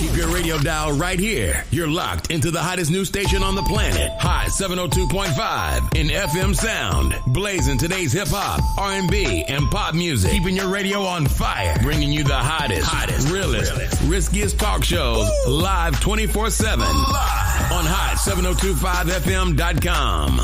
Keep your radio dial right here. You're locked into the hottest news station on the planet. Hot 702.5 in FM sound. Blazing today's hip-hop, R&B, and pop music. Keeping your radio on fire. Bringing you the hottest, realest, riskiest talk shows live 24/7 on hot7025fm.com.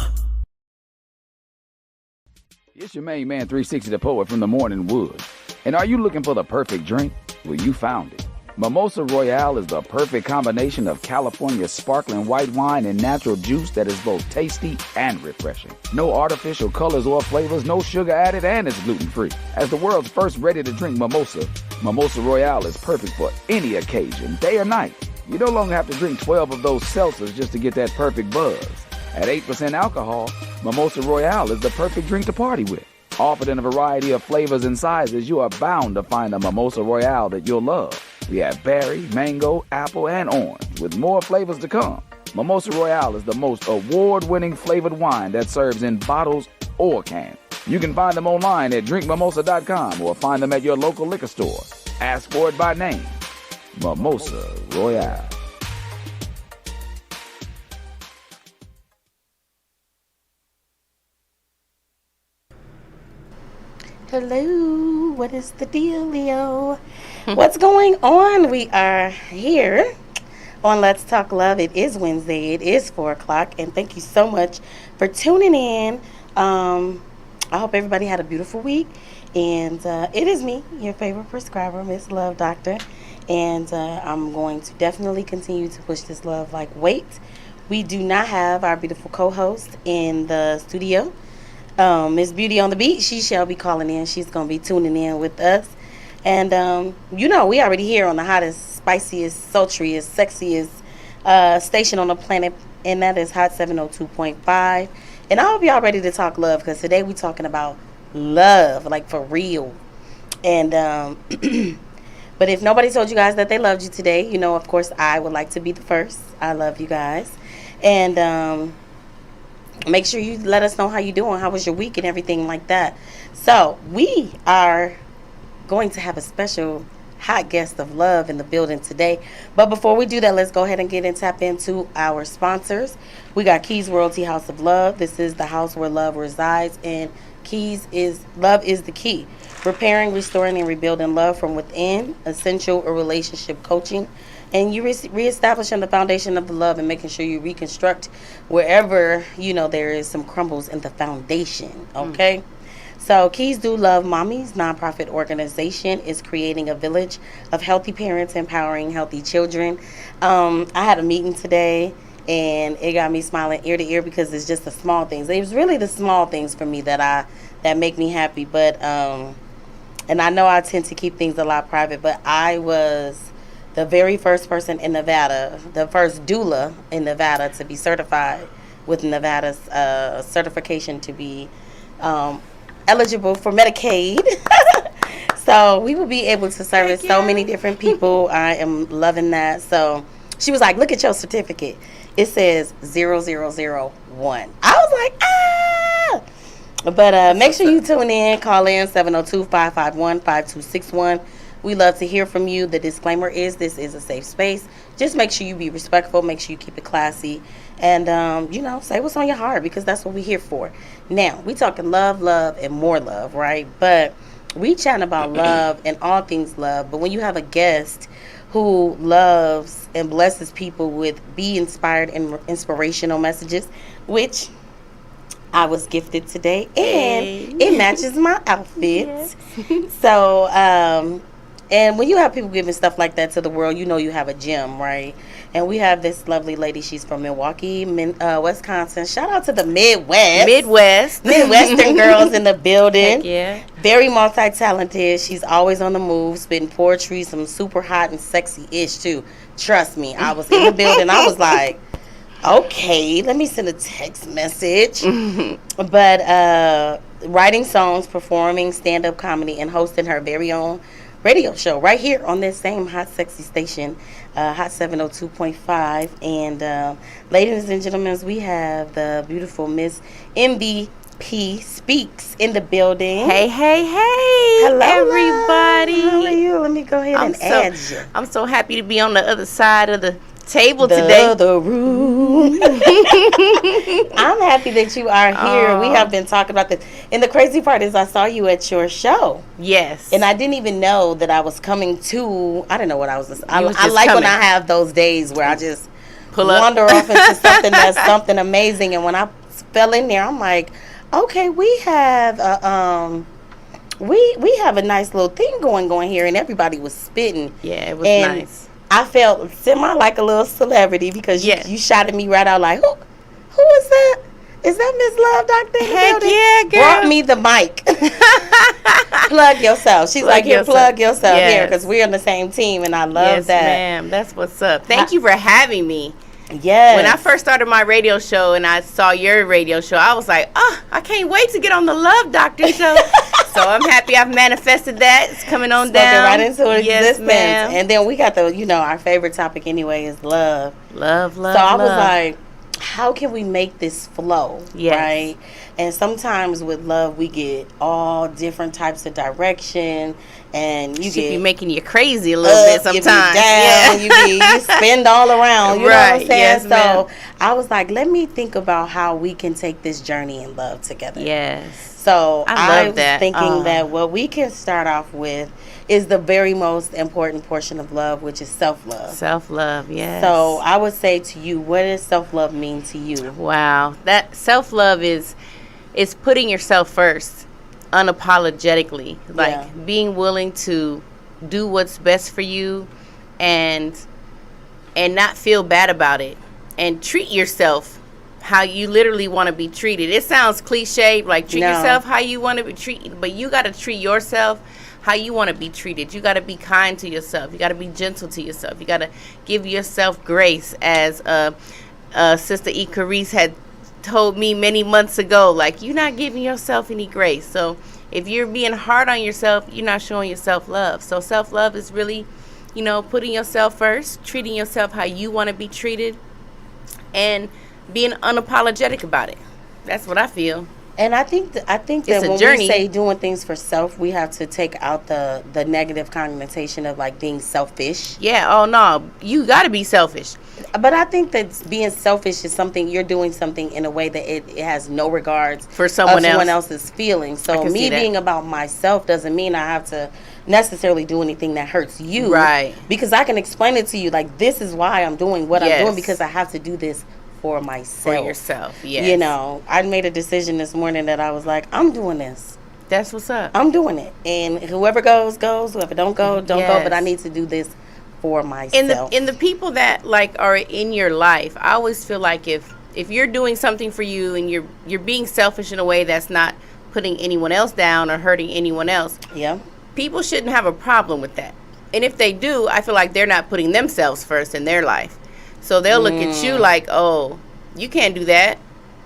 It's your main man 360 the Poet from the Morning Wood. And are you looking for the perfect drink? Well, you found it. Mimosa Royale is the perfect combination of California sparkling white wine and natural juice that is both tasty and refreshing. No artificial colors or flavors, no sugar added, and it's gluten-free. As the world's first ready-to-drink mimosa, Mimosa Royale is perfect for any occasion, day or night. You no longer have to drink 12 of those seltzers just to get that perfect buzz. At 8% alcohol, Mimosa Royale is the perfect drink to party with. Offered in a variety of flavors and sizes, you are bound to find a Mimosa Royale that you'll love. We have berry, mango, apple, and orange, with more flavors to come. Mimosa Royale is the most award-winning flavored wine that serves in bottles or cans. You can find them online at drinkmimosa.com or find them at your local liquor store. Ask for it by name. Mimosa Royale. Hello, what is the dealio? What's going on? We are here on Let's Talk Love. It is Wednesday. It is 4 o'clock, and thank you so much for tuning in. I hope everybody had a beautiful week, and it is me, your favorite prescriber, Miss Love Doctor, and I'm going to definitely continue to push this love like weight. We do not have our beautiful co-host in the studio. Miss Beauty on the Beat, she shall be calling in. She's going to be tuning in with us. And, we already here on the hottest, spiciest, sultriest, sexiest station on the planet, and that is Hot 702.5. And I hope y'all ready to talk love, because today we're talking about love, like for real. And, but if nobody told you guys that they loved you today, of course, I would like to be the first. I love you guys. And, make sure you let us know how you doing, how was your week and everything like that. So we are going to have a special hot guest of love in the building today. But before we do that, let's go ahead and tap into our sponsors. We got Keys Royalty House of Love. This is the house where love resides, and love is the key. Repairing, restoring, and rebuilding love from within, essential or relationship coaching. And you reestablishing the foundation of the love and making sure you reconstruct wherever, there is some crumbles in the foundation, okay? So Keys Do Love Mommies, nonprofit organization, is creating a village of healthy parents, empowering healthy children. I had a meeting today, and it got me smiling ear to ear because it's just the small things. It was really the small things for me that make me happy. But, and I know I tend to keep things a lot private, but I was the very first person in Nevada, the first doula in Nevada to be certified with Nevada's certification to be eligible for Medicaid. So we will be able to service so many different people. I am loving that. So she was like, look at your certificate. It says 0001. I was like, ah! But make sure you tune in. Call in 702-551-5261. We love to hear from you. The disclaimer is this is a safe space. Just make sure you be respectful. Make sure you keep it classy. And, say what's on your heart, because that's what we're here for. Now, we talking love, and more love, right? But we chatting about love and all things love. But when you have a guest who loves and blesses people with be inspired and inspirational messages, which I was gifted today, and it matches my outfit. Yes. So, and when you have people giving stuff like that to the world, you have a gem, right? And we have this lovely lady. She's from Milwaukee, Wisconsin. Shout out to the Midwestern girls in the building. Heck yeah. Very multi-talented. She's always on the move, spitting poetry, some super hot and sexy-ish, too. Trust me. I was in the building. I was like, okay, let me send a text message. But writing songs, performing stand-up comedy, and hosting her very own radio show right here on this same hot sexy station, Hot 702.5. And ladies and gentlemen, we have the beautiful Miss MVP Speaks in the building. Hey Hello, everybody. How are you? Let me go ahead and add you. I'm so happy to be on the other side of the table the today. Other room. I'm happy that you are here. We have been talking about this. And the crazy part is I saw you at your show. Yes. And I didn't even know that I was coming to, I didn't know what I was. I like coming. when I have those days where I just pull up, wander off into something that's something amazing. And when I fell in there, I'm like, okay, we have we have a nice little thing going here, and everybody was spitting. Yeah, it was nice. I felt semi like a little celebrity because you shouted me right out like, who is that? Is that Miss Love Doctor? Heck yeah, girl. Brought me the mic. Plug yourself. She's like, here, plug yourself here, because we're on the same team, and I love that. Yes, ma'am. That's what's up. Thank you for having me. Yes. When I first started my radio show and I saw your radio show, I was like, I can't wait to get on the Love Doctor show. So I'm happy I've manifested that. It's coming on down. Right into existence. Yes, ma'am. And then we got our favorite topic anyway is love. Love. So I was like, how can we make this flow? Yes. Right? And sometimes with love, we get all different types of direction. And you be making you crazy a little bit sometimes. You spin all around. You know what I'm saying? Yes, so I was like, let me think about how we can take this journey in love together. Yes. So I was that. thinking that what we can start off with is the very most important portion of love, which is self-love. Self-love, yes. So I would say to you, what does self-love mean to you? Wow. That self-love is putting yourself first. Unapologetically, like being willing to do what's best for you and not feel bad about it and treat yourself how you literally want to be treated. It sounds cliche, like treat yourself how you want to be treated, but you got to treat yourself how you want to be treated. You got to be kind to yourself. You got to be gentle to yourself. You got to give yourself grace, as Sister E. Carice had told me many months ago, like, you're not giving yourself any grace. So if you're being hard on yourself, you're not showing yourself love. So self-love is really, putting yourself first, treating yourself how you want to be treated, and being unapologetic about it. That's what I feel. And I think that when we say doing things for self, we have to take out the negative connotation of like being selfish. Yeah. Oh no, you got to be selfish. But I think that being selfish is something you're doing something in a way that it has no regards for someone else's feelings. So me being about myself doesn't mean I have to necessarily do anything that hurts you. Right. Because I can explain it to you like, this is why I'm doing what I'm doing, because I have to do this for myself. For yourself, yes. I made a decision this morning that I was like, I'm doing this. That's what's up. I'm doing it. And whoever goes. Whoever don't go, don't go. But I need to do this for myself. And the people that like are in your life, I always feel like if you're doing something for you and you're being selfish in a way that's not putting anyone else down or hurting anyone else, people shouldn't have a problem with that. And if they do, I feel like they're not putting themselves first in their life. So they'll look at you like, oh, you can't do that.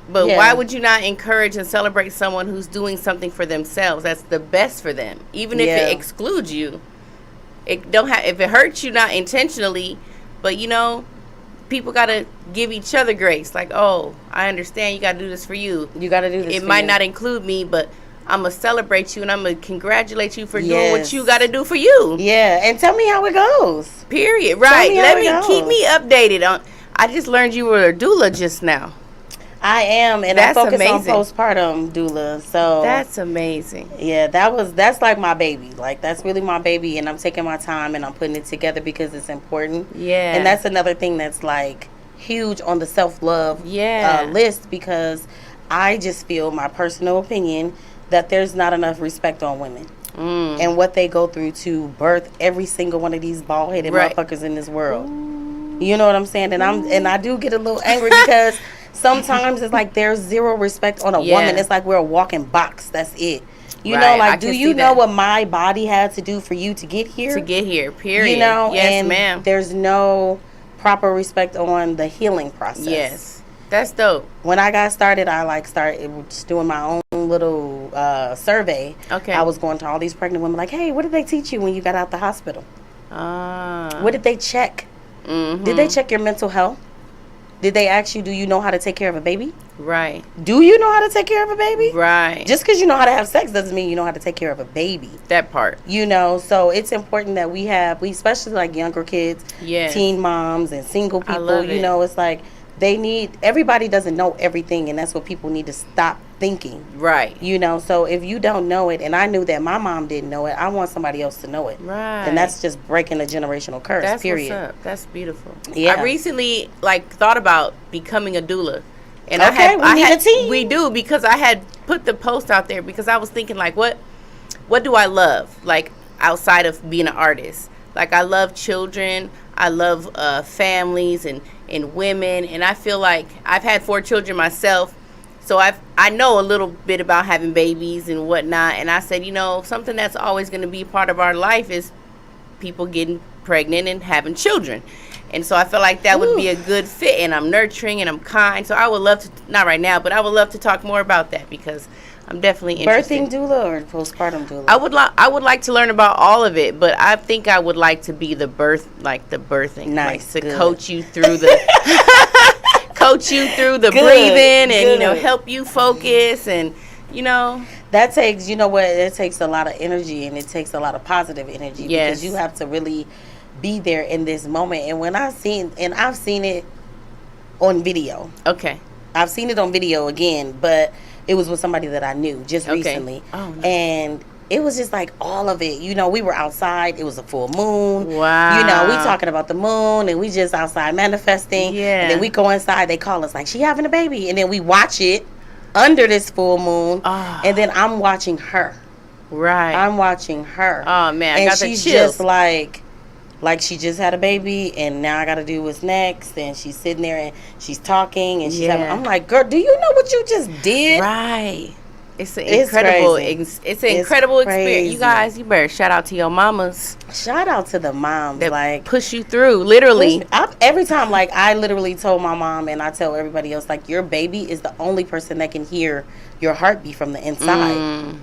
But why would you not encourage and celebrate someone who's doing something for themselves? That's the best for them. Even if it excludes you. If it hurts you, not intentionally, but people got to give each other grace. Like, oh, I understand you got to do this for you. You got to do this. It might not include me, but I'm going to celebrate you and I'm going to congratulate you for doing what you got to do for you. Yeah, and tell me how it goes. Period. Right. Keep me updated on. I just learned you were a doula just now. I am, and I focus on postpartum doula. So that's amazing. Yeah, that's like my baby. Like, that's really my baby, and I'm taking my time and I'm putting it together because it's important. Yeah. And that's another thing that's like huge on the self-love list, because I just feel, my personal opinion, that there's not enough respect on women and what they go through to birth every single one of these bald-headed motherfuckers in this world. You know what I'm saying? And I do get a little angry because sometimes it's like there's zero respect on a woman. It's like we're a walking box. That's it. You know, like, do you know what my body had to do for you to get here? To get here, period. You know, yes, ma'am. There's no proper respect on the healing process. Yes. That's dope. When I got started, I started just doing my own little survey. Okay. I was going to all these pregnant women like, hey, what did they teach you when you got out the hospital? What did they check? Mm-hmm. Did they check your mental health? Did they ask you, do you know how to take care of a baby? Right. Do you know how to take care of a baby? Right. Just because you know how to have sex doesn't mean you know how to take care of a baby. That part. You know, so it's important that we especially like younger kids, teen moms and single people, you know, it's like everybody doesn't know everything, and that's what people need to stop thinking. Right. You know, so if you don't know it, and I knew that my mom didn't know it, I want somebody else to know it. Right. And that's just breaking a generational curse, that's period. What's up. That's beautiful. Yeah. I recently, thought about becoming a doula. And we need a team. We do, because I had put the post out there because I was thinking, what do I love, outside of being an artist? I love children. I love families and women. And I feel like I've had 4 children myself. So I know a little bit about having babies and whatnot. And I said, something that's always going to be part of our life is people getting pregnant and having children. And so I feel like that would be a good fit. And I'm nurturing and I'm kind. So I would love to, not right now, but I would love to talk more about that because I'm definitely interested. Birthing doula or postpartum doula? I would like to learn about all of it, but I think I would like to be the birthing. Nice. To coach you through the breathing and help you focus and that takes it takes a lot of energy, and it takes a lot of positive energy. Yes. Because you have to really be there in this moment. And I've seen it on video. Okay. I've seen it on video again, but it was with somebody that I knew just recently. Oh, nice. And it was just like all of it. We were outside. It was a full moon. Wow. We talking about the moon, and we just outside manifesting. Yeah. And then we go inside. They call us like, she having a baby. And then we watch it under this full moon. Oh. And then I'm watching her. Right. I'm watching her. Oh, man. And I got the she's chills. just like she just had a baby, and now I got to do what's next. And she's sitting there, and she's talking, and she's I'm like, girl, do you know what you just did? Right. It's an incredible experience. You guys, you better shout out to your mamas. Shout out to the moms that push you through, literally. Every time, I literally told my mom, and I tell everybody else, your baby is the only person that can hear your heartbeat from the inside.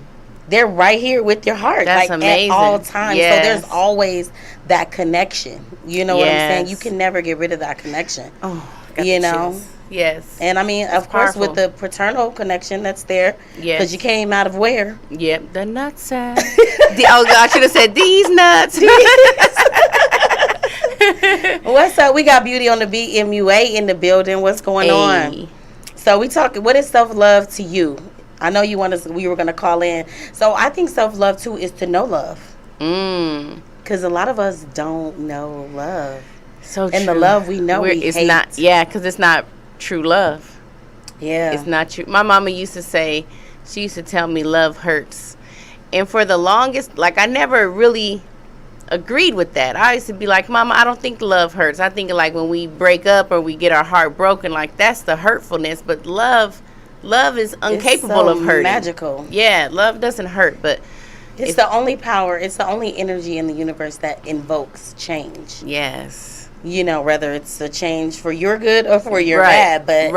They're right here with your heart. That's amazing. At all times. Yes. So there's always that connection. You know what I'm saying? You can never get rid of that connection. Oh, chills. Yes. And I mean, of course, with the paternal connection that's there. Yes. Because you came out of where? Yep, the nutsack. Oh, God, I should have said these nuts. What's up? We got Beauty on the Beat MUA in the building. What's going on? So we talking, what is self-love to you? I know we were going to call in. So I think self-love, too, is to know love. Because a lot of us don't know love. So and the love we know we hate. Not, because it's not true love. Yeah. It's not true. My mama used to tell me love hurts. And for the longest, I never really agreed with that. I used to be like, Mama, I don't think love hurts. I think when we break up or we get our heart broken, that's the hurtfulness. But love is incapable of hurting. Magical. Yeah, love doesn't hurt, but it's the only power, it's the only energy in the universe that invokes change. Yes. Whether it's a change for your good or for your bad, but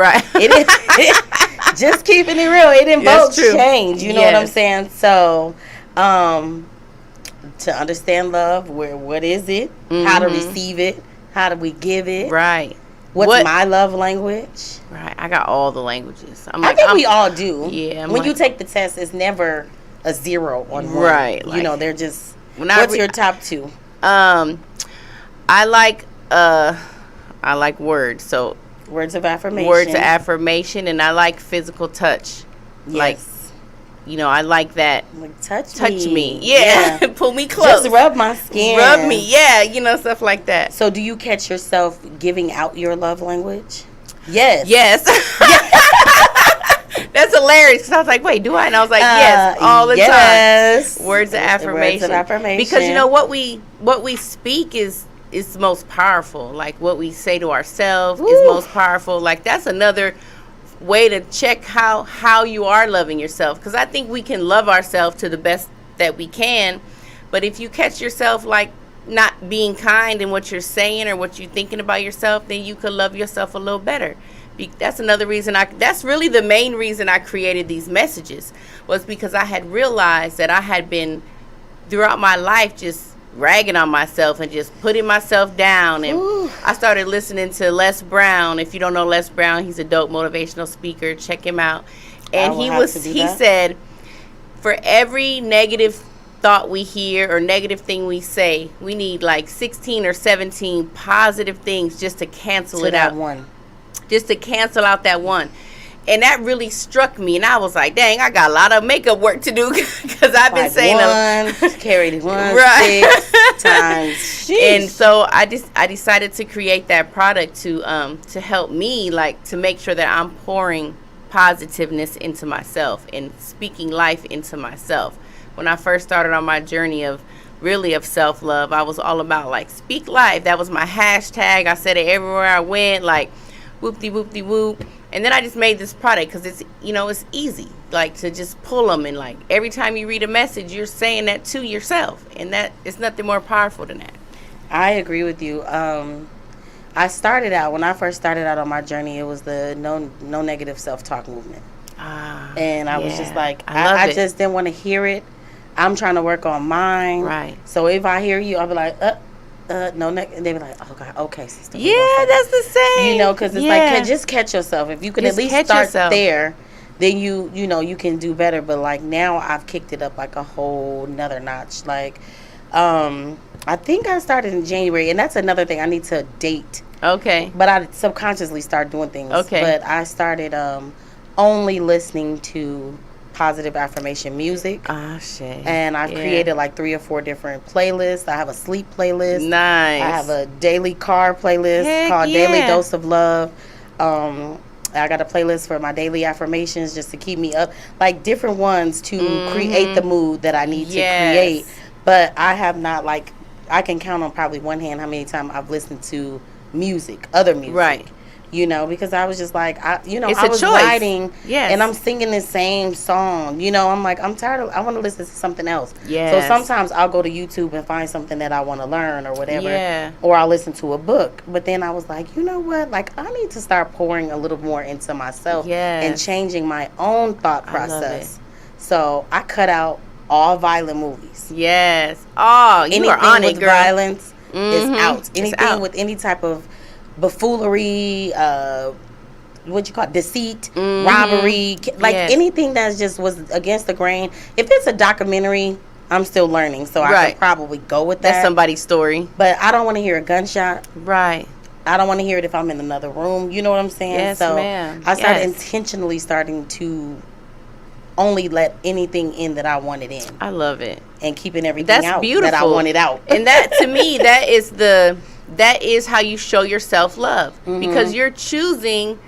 just keeping it real, it invokes change. You know what I'm saying? So, to understand love, what is it? How to receive it? How do we give it? Right. What's my love language? Right. I got all the languages. I think we all do. Yeah. When you take the test, it's never a 0 on 1. Right. They're just. What's your top 2? I like words. So words of affirmation. Words of affirmation, and I like physical touch. Yes. I like that. Touch me. Yeah. Pull me close. Just rub my skin. Rub me. Yeah. Stuff like that. So do you catch yourself giving out your love language? Yes. Yes. That's hilarious. Because I was like, wait, do I? And I was like, yes, all the time. Words of affirmation. Words of affirmation. Because what we speak is most powerful. What we say to ourselves is most powerful. That's another way to check how you are loving yourself, because I think we can love ourselves to the best that we can, but if you catch yourself not being kind in what you're saying or what you're thinking about yourself, then you could love yourself a little better. That's another reason that's really the main reason I created these messages, was because I had realized that I had been throughout my life just ragging on myself and just putting myself down. And I started listening to Les Brown. If you don't know Les Brown, he's a dope motivational speaker. Check him out. And he said, for every negative thought we hear or negative thing we say, we need like 16 or 17 positive things just to cancel it out. Just to cancel out that one. And that really struck me, and I was like, "Dang, I got a lot of makeup work to do because I've been saying carried 6 times." Sheesh. And so I decided to create that product to help me, like, to make sure that I'm pouring positiveness into myself and speaking life into myself. When I first started on my journey of self-love, I was all about like speak life. That was my hashtag. I said it everywhere I went, like whoop-de-whoop-de-whoop. And then I just made this product because it's, it's easy, like, to just pull them. And, like, every time you read a message, you're saying that to yourself. And that is nothing more powerful than that. I agree with you. When I first started out on my journey, it was the no negative self-talk movement. And I was just like, I just didn't want to hear it. I'm trying to work on mine. Right. So if I hear you, I'll be like, no, and they be like, oh God, okay, sister. Yeah, that's the same. Because it's like, just catch yourself. If you can just at least start there, then you can do better. But like now, I've kicked it up like a whole nother notch. Like, I think I started in January, and that's another thing I need to date. Okay. But I subconsciously start doing things. Okay. But I started only listening to positive affirmation music. Shit. And I've created like 3 or 4 different playlists. I have a sleep playlist. Nice. I have a daily car playlist called Daily Dose of Love. I got a playlist for my daily affirmations just to keep me up. Like different ones to create the mood that I need to create. But I have not, like, I can count on probably one hand how many times I've listened to other music. Right. Because I was just like, I was writing and I'm singing the same song. I'm like, I'm tired I want to listen to something else. So sometimes I'll go to YouTube and find something that I want to learn or whatever. Yeah. Or I'll listen to a book. But then I was like, you know what? Like, I need to start pouring a little more into myself and changing my own thought process. So I cut out all violent movies. Yes. Oh, you are on it, girl. Violence is out. Anything with any type of buffoonery, deceit, robbery, like anything that's just was against the grain. If it's a documentary, I'm still learning, so I can probably go with that. That's somebody's story. But I don't want to hear a gunshot. Right. I don't want to hear it if I'm in another room. You know what I'm saying? Yes, so ma'am. I started intentionally starting to only let anything in that I wanted in. I love it. And keeping everything out that I wanted out. And that, to me, that is how you show yourself love, because you're choosing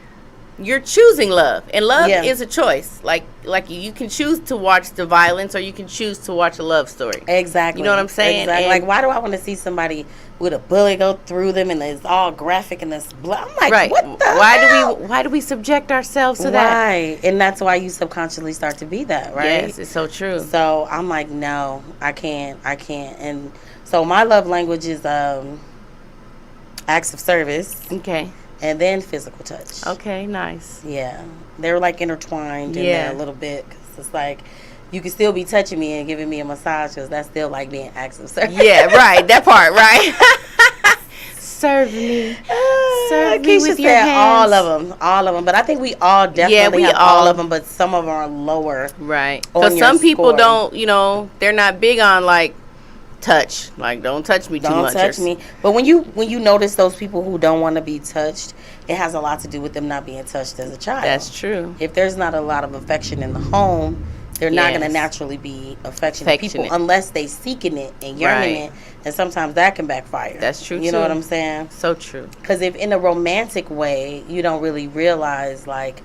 love, and love is a choice. Like you can choose to watch the violence, or you can choose to watch a love story. Exactly. You know what I'm saying? Exactly. Like, why do I want to see somebody with a bullet go through them and it's all graphic and it's blood? I'm like, what the hell? Why do we subject ourselves to that? Right. And that's why you subconsciously start to be that, right? Yes, it's so true. So I'm like, no, I can't. And so my love language is acts of service. Okay. And then physical touch. Okay, nice. Yeah. They're like intertwined in there a little bit. Cause it's like, you can still be touching me and giving me a massage, because that's still like being acts of service. Yeah, right. That part, right. Serve me. Serve me with your hands. All of them. But I think we all definitely have all of them, but some of them are lower. Right. Because some people don't, they're not big on, like, touch. Like, don't touch me too much. Don't touch me. But when you notice those people who don't want to be touched, it has a lot to do with them not being touched as a child. That's true. If there's not a lot of affection in the home, they're not going to naturally be affectionate people unless they seeking it and yearning it. And sometimes that can backfire. That's true, You know what I'm saying? So true. Because if in a romantic way, you don't really realize, like,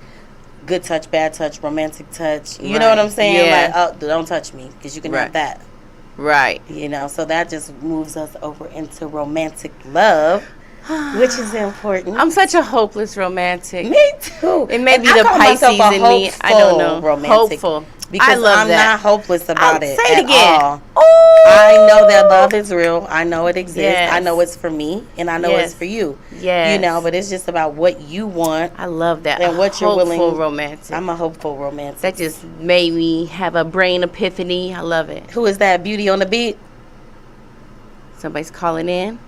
good touch, bad touch, romantic touch. You know what I'm saying? Yeah. Like, oh, don't touch me, because you can have that. Right. So that just moves us over into romantic love, which is important. I'm such a hopeless romantic. Me too. It may be the Pisces in me. I don't know. Romantic. Hopeful. Because I'm not hopeless about it. Say it again. All. I know that love is real. I know it exists. Yes. I know it's for me, and I know it's for you. Yeah. But it's just about what you want. I love that. And what you're willing. Hopeful romantic. I'm a hopeful romantic. That just made me have a brain epiphany. I love it. Who is that? Beauty on the Beat? Somebody's calling in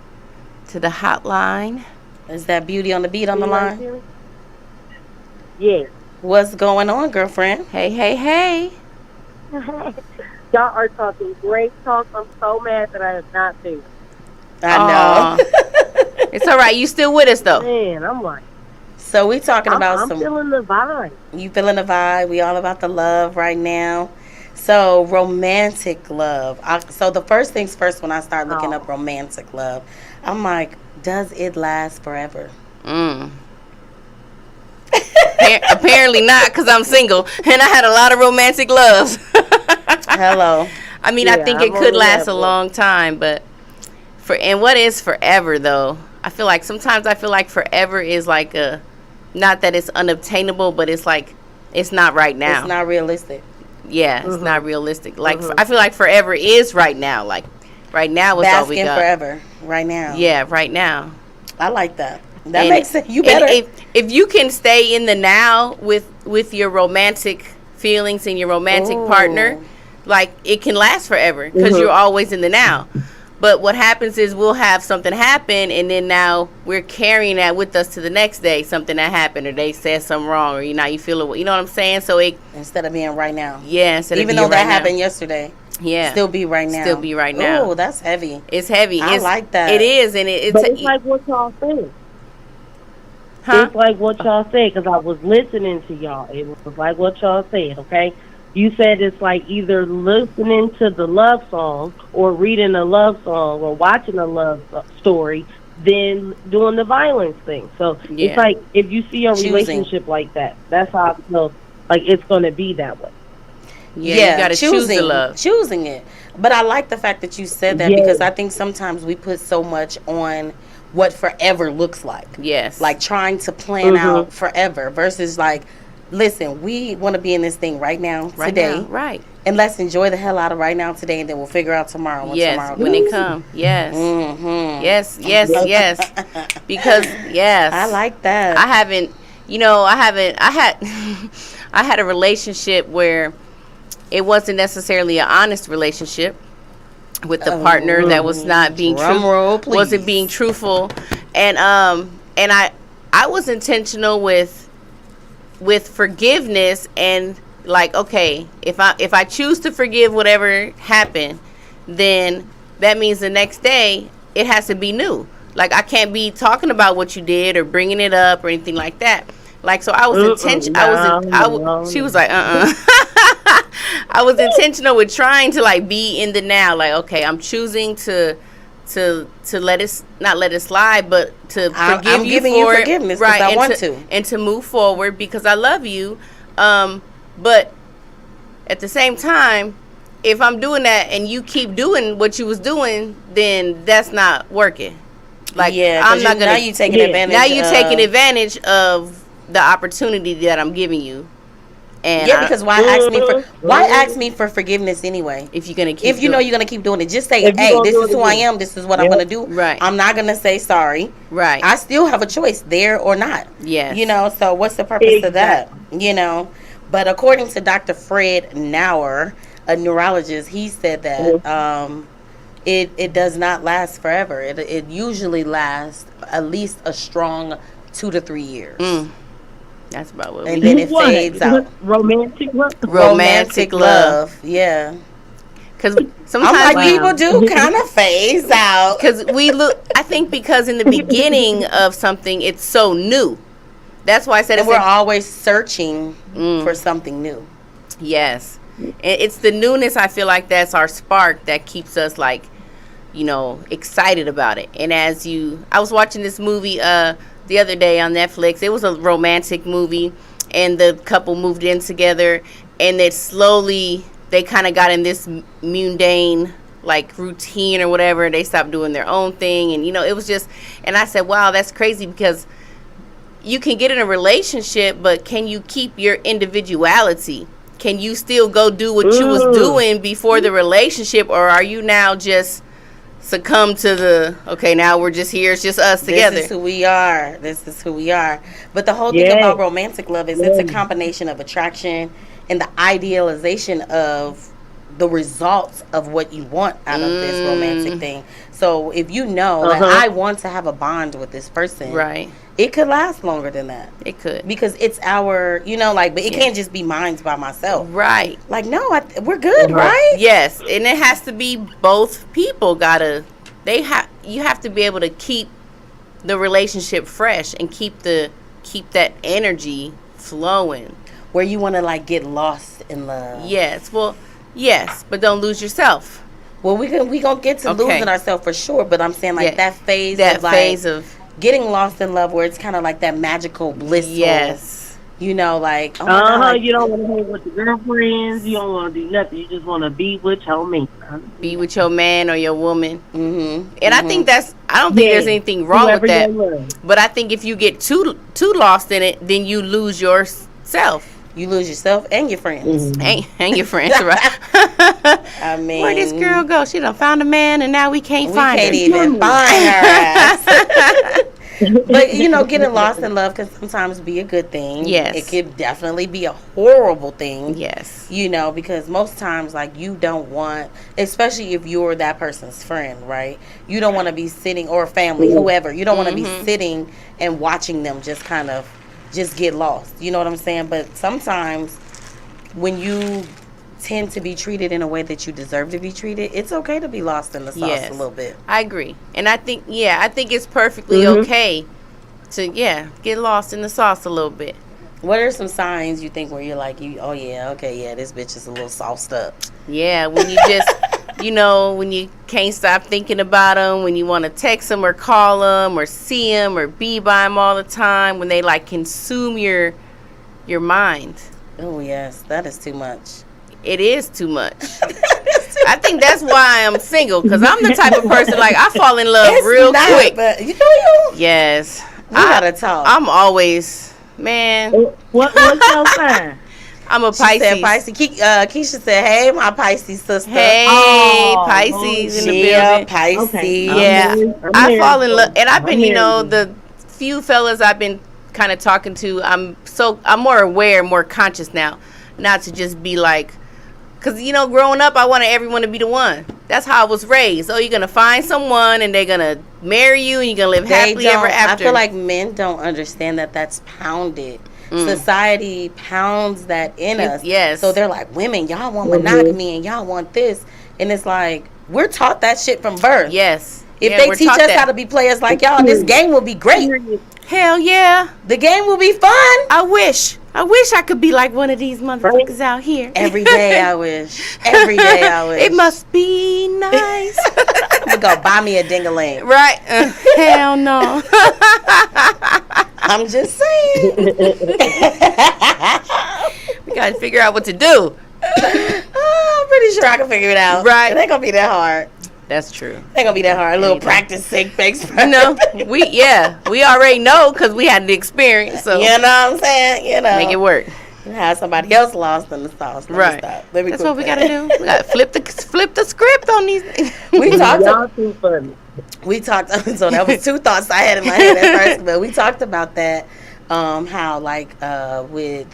to the hotline. Is that Beauty on the Beat on the line? Yes. What's going on, girlfriend? Hey, hey, hey. Y'all are talking great talk. I'm so mad that I have not been. I know. It's all right. You still with us, though. Man, I'm like. So we talking about I'm feeling the vibe. You feeling the vibe? We all about the love right now. So romantic love. So the first things first, when I start looking up romantic love, I'm like, does it last forever? Apparently not, because I'm single and I had a lot of romantic loves. Hello. I mean, I think it could last a long time, but what is forever though? Sometimes I feel like forever is like not that it's unobtainable, but it's like it's not right now. It's not realistic. Yeah, it's not realistic. Like I feel like forever is right now. Like right now is all we got. Forever, right now. Yeah, right now. I like that. That makes sense. You better. If you can stay in the now with your romantic feelings and your romantic partner, like it can last forever because you're always in the now. But what happens is we'll have something happen, and then now we're carrying that with us to the next day. Something that happened, or they said something wrong, or you feel it. You know what I'm saying? So instead of being right now. Yeah, even though that happened yesterday. Yeah, still be right now. Still be right now. Oh, that's heavy. It's heavy. I like that. It is, and it's. But it's like what y'all said. Huh? It's like what y'all said, because I was listening to y'all. It was like what y'all said, okay? You said it's like either listening to the love song or reading a love song or watching a love story than doing the violence thing. So it's like if you see a relationship like that, that's how I feel like it's going to be that way. Yeah, you got to choose the love. Choosing it. But I like the fact that you said that because I think sometimes we put so much on what forever looks like. Yes. Like trying to plan out forever versus like, listen, we want to be in this thing right now, today. Right. And let's enjoy the hell out of right now today, and then we'll figure out tomorrow when tomorrow comes. When it comes. Yes. Mm-hmm. Yes. Because, yes. I like that. I had a relationship where it wasn't necessarily an honest relationship with the partner that was not being wasn't being truthful. And I was intentional with forgiveness, and like, okay, if I choose to forgive whatever happened, then that means the next day it has to be new. Like I can't be talking about what you did or bringing it up or anything like that. Like, so I was intentional. She was like, I was intentional with trying to like be in the now. Like, okay, I'm choosing to let it not let it slide, but to forgive you for forgiveness, right? I want to and to move forward because I love you. But at the same time, if I'm doing that and you keep doing what you was doing, then that's not working. Like, I'm not gonna. Now you taking advantage. Now you taking advantage of the opportunity that I'm giving you. And because why ask me for forgiveness anyway? If you're gonna you're gonna keep doing it, just say, hey, this is who I am. This is what I'm gonna do. Right. I'm not gonna say sorry. Right. I still have a choice there or not. Yes. So what's the purpose of that? But according to Dr. Fred Nauer, a neurologist, he said that it does not last forever. It usually lasts at least a strong 2 to 3 years. That's about what and then it fades out. Romantic love. Yeah. Because sometimes people do kind of phase out. Because I think because in the beginning of something, it's so new. That's why I said we're always searching for something new. Yes. And it's the newness, I feel like that's our spark that keeps us like, excited about it. And I was watching this movie the other day on Netflix. It was a romantic movie, and the couple moved in together, and they kind of got in this mundane like routine or whatever. They stopped doing their own thing, and it was just, and I said, wow, that's crazy, because you can get in a relationship, but can you keep your individuality? Can you still go do what you was doing before the relationship, or are you now just succumb to now we're just here, it's just us together? This is who we are. But the whole thing about romantic love is it's a combination of attraction and the idealization of the results of what you want out of this romantic thing. So if you know that I want to have a bond with this person, right, it could last longer than that. It could, because it's our, but it can't just be mine by myself, right? Like, no, we're good, right? Yes, and it has to be both people. You have to be able to keep the relationship fresh and keep that energy flowing. Where you want to like get lost in love. Yes, well, yes, but don't lose yourself. Well, we gonna get to losing ourselves for sure, but I'm saying like that phase of getting lost in love, where it's kind of like that magical bliss. Yes, like oh my God, you don't want to hang with your girlfriends. You don't want to do nothing. You just want to be with your man. Be with your man or your woman. Mm-hmm. And I think I don't think there's anything wrong with that. But I think if you get too lost in it, then you lose yourself. You lose yourself and your friends. And your friends, right? I mean, where'd this girl go? She done found a man, and now we can't find her. We can't even find her ass. But, getting lost in love can sometimes be a good thing. Yes. It could definitely be a horrible thing. Yes. Because most times, like, you don't want, especially if you're that person's friend, right? You don't want to be sitting, or family, whoever. You don't want to be sitting and watching them just kind of just get lost. You know what I'm saying? But sometimes when you tend to be treated in a way that you deserve to be treated, it's okay to be lost in the sauce a little bit. I agree. And I think it's perfectly okay to get lost in the sauce a little bit. What are some signs you think where you're like, this bitch is a little sauced up? Yeah, when you just when you can't stop thinking about them, when you want to text them or call them or see them or be by them all the time, when they like consume your mind. Oh yes, that is too much. It is too much. I think that's why I'm single, because I'm the type of person, like, I fall in love real quick. But you. Yes. We gotta talk. I'm always, man. What's your sign? I'm a Pisces. She said Pisces. Keisha said, "Hey, my Pisces sister." Hey, Pisces in the building. Pisces. Okay. Yeah, I fall in love, and I've been, the few fellas I've been kind of talking to, I'm more aware, more conscious now, not to just be like, because growing up, I wanted everyone to be the one. That's how I was raised. Oh, you're gonna find someone, and they're gonna marry you, and you're gonna live happily ever after. I feel like men don't understand that that's pounded. Society pounds that in us. Yes. So they're like, women, y'all want monogamy and y'all want this. And it's like, we're taught that shit from birth. Yes. If they teach us how to be players like y'all, this game will be great. Hell yeah. The game will be fun. I wish I could be like one of these motherfuckers out here. Every day I wish. Every day I wish. It must be nice. I'm going to buy me a ding-a-ling. Right. Hell no. I'm just saying. We got to figure out what to do. I'm pretty sure I can figure it out. Right. It ain't going to be that hard. That's true. Ain't gonna be that hard. A little practice makes perfect. No, we already know because we had the experience. So you know what I'm saying? Make it work. Have somebody else lost in the sauce. Right. That's what we gotta do. We gotta flip the script on these. Y'all too funny. We talked. So that was two thoughts I had in my head at first, but we talked about that. How with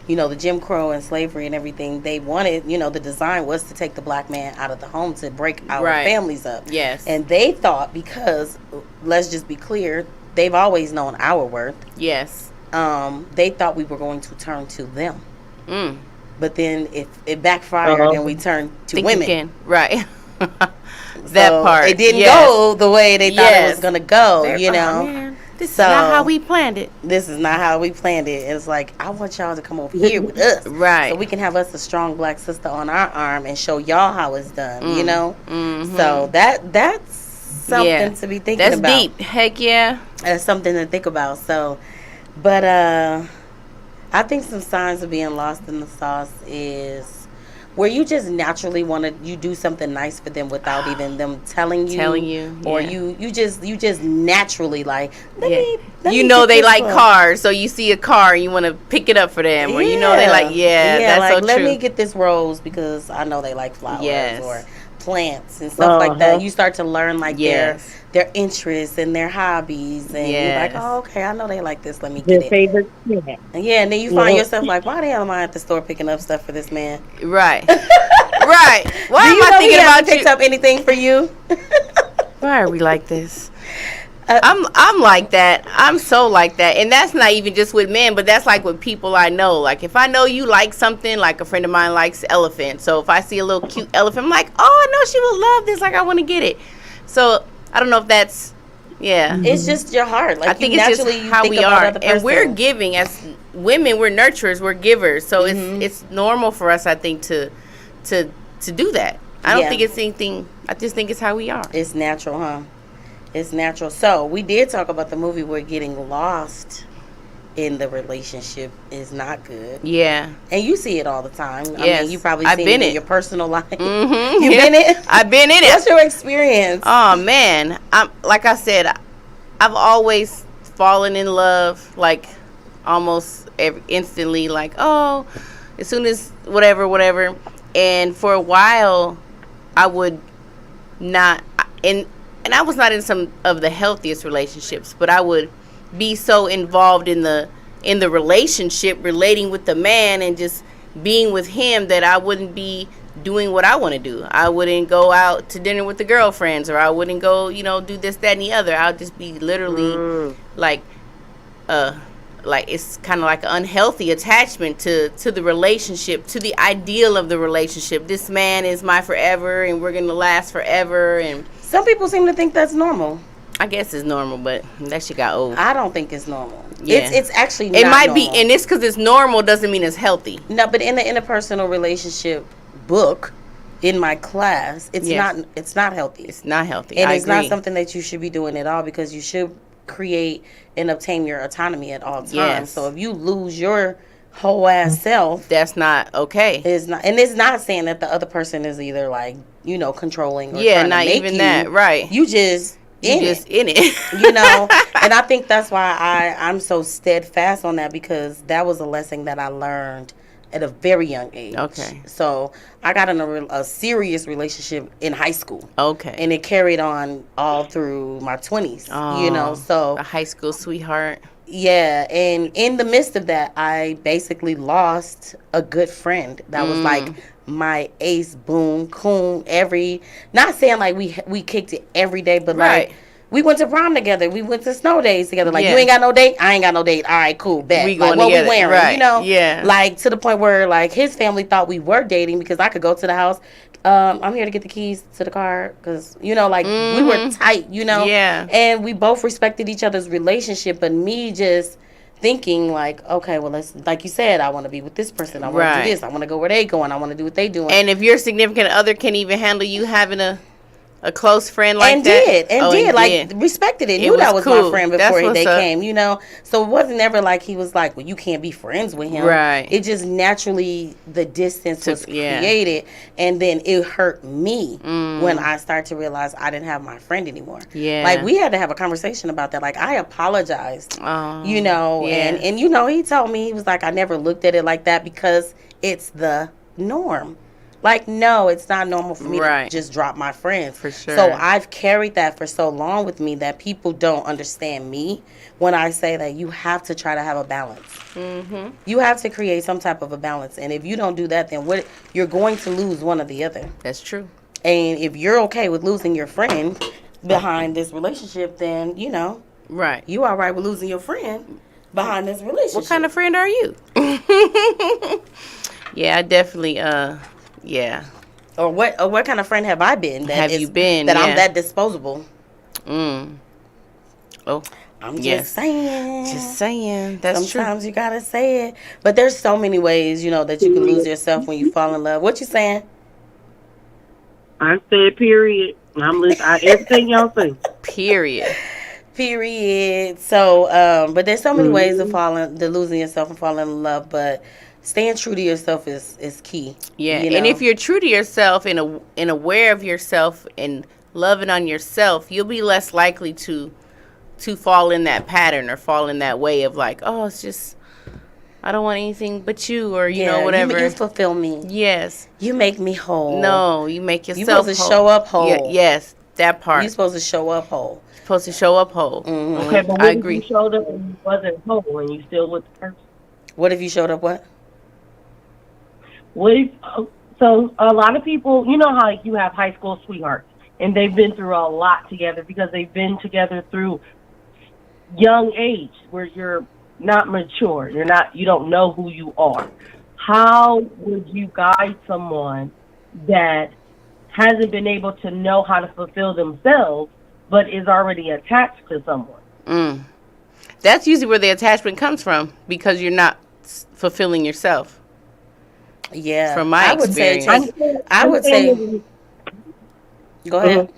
the Jim Crow and slavery and everything, they wanted, the design was to take the black man out of the home to break our families up. Yes. And they thought, because, let's just be clear, they've always known our worth. Yes. They thought we were going to turn to them. But then it backfired and we turned to women. Right. That part. It didn't go the way they thought it was going to go, Man. This is not how we planned it. This is not how we planned it. It's like, I want y'all to come over here with us. Right. So we can have us a strong black sister on our arm and show y'all how it's done, Mm-hmm. So that's something to be thinking about. That's deep. Heck yeah. That's something to think about. So, but I think some signs of being lost in the sauce is where you just naturally you do something nice for them without even them telling you. Or you just naturally like, let me they like cars, so you see a car and you want to pick it up for them, or they like that's like, so true. Let me get this rose because I know they like flowers or plants and stuff like that. You start to learn their interests and their hobbies, and you're like, oh, okay, I know they like this. Let me get it. Favorite snack. And then you find yourself like, why the hell am I at the store picking up stuff for this man? Right. Right. Why Do am you I know he thinking hasn't about picked you? up anything for you? Why are we like this? I'm like that. I'm so like that. And that's not even just with men, but that's like with people I know. Like if I know you like something, like a friend of mine likes elephants. So if I see a little cute elephant, I'm like, oh, I know she will love this. Like I want to get it. So I don't know if that's, yeah. It's just your heart. Like I think you it's just naturally how think we about are. other And we're person. giving as women, we're nurturers, we're givers. So it's normal for us, I think, to do that. I don't Yeah. think it's anything. I just think it's how we are. It's natural, huh? It's natural. So we did talk about the movie where getting lost in the relationship is not good. Yeah. And you see it all the time. I Yes. mean, you probably I've seen been it in it. your personal life. Mm-hmm. You been it? I've been in What's it. your experience? Oh man, I'm like I said, I've always fallen in love like almost instantly. Like as soon as whatever. And for a while, I would not and I was not in some of the healthiest relationships, but I would be so involved in the relationship, relating with the man and just being with him that I wouldn't be doing what I want to do. I wouldn't go out to dinner with the girlfriends, or I wouldn't go, do this, that, and the other. I'll just be literally like it's kind of like an unhealthy attachment to the relationship, to the ideal of the relationship. This man is my forever, and we're gonna last forever. And Some people seem to think that's normal. I guess it's normal, but that shit got old. I don't think it's normal. Yeah. It's actually not It might normal. be, and it's because it's normal doesn't mean it's healthy. No, but in the interpersonal relationship book, in my class, it's Yes. not healthy. It's not healthy. And I it's agree. not something that you should be doing at all, because you should create and obtain your autonomy at all times. Yes. So if you lose your whole ass self, That's not okay. it's not saying that the other person is either like, controlling or Yeah, trying not to make even you. that, right. You just You in just it. in it. And I think that's why I'm so steadfast on that, because that was a lesson that I learned at a very young age. Okay. So I got in a serious relationship in high school. Okay. And it carried on all through my 20s, Oh, so a high school sweetheart. yeah. And in the midst of that, I basically lost a good friend that was like my ace, boom, coon, not saying like we kicked it every day, but Right. like we went to prom together, we went to snow days together. Like, Yeah. you ain't got no date, I ain't got no date. All right, cool, bet. We Like, going what together. we wearing, Right. Yeah. Like, to the point where like his family thought we were dating, because I could go to the house. I'm here to get the keys to the car, because we were tight, Yeah. and we both respected each other's relationship. But me just thinking like, okay, well, let's, like you said, I want to be with this person, I want to Right. do this, I want to go where they going, I want to do what they doing. And if your significant other can even handle you having a close friend like and that. did like respected it, knew was that was cool. my friend That's before they what's up. came, so it wasn't ever like he was like, well, you can't be friends with him, Right. It just naturally, the distance was yeah. created, and then it hurt me when I started to realize I didn't have my friend anymore. Yeah. Like, we had to have a conversation about that. Like, I apologized, Oh, and he told me, he was like, I never looked at it like that, because it's the norm. Like, no, it's not normal for me Right. to just drop my friends. For sure. So I've carried that for so long with me that people don't understand me when I say that you have to try to have a balance. Mm-hmm. You have to create some type of a balance. And if you don't do that, then you're going to lose one or the other. That's true. And if you're okay with losing your friend behind this relationship, then, Right. you all right with losing your friend behind this relationship. What kind of friend are you? Yeah, I definitely, yeah. Or what kind of friend have I been? Have you been, that yeah. I'm that disposable? Oh, I'm yes. just saying. Just saying. That's Sometimes you gotta say it. But there's so many ways, that you can lose yourself when you fall in love. What you saying? I said period. I'm listening. Everything y'all say. true. Period. Period. So, but there's so many ways of losing yourself and falling in love. But staying true to yourself is key. Yeah, and if you're true to yourself and aware of yourself and loving on yourself, you'll be less likely to fall in that pattern or fall in that way of like, oh, it's just, I don't want anything but you, or whatever. You fulfill me. Yes. You make me whole. No, you make yourself You're supposed to show up whole. Yes, that part. You're supposed to show up whole. Supposed to show up whole. Mm-hmm. Okay, but I what if agree. you showed up and you wasn't whole and you still with the person? What if you showed up what? What if, So a lot of people, you know how like, you have high school sweethearts, and they've been through a lot together because they've been together through young age where you're not mature, you don't know who you are. How would you guide someone that hasn't been able to know how to fulfill themselves but is already attached to someone? That's usually where the attachment comes from, because you're not fulfilling yourself. Yeah. From my experience. I would say go ahead.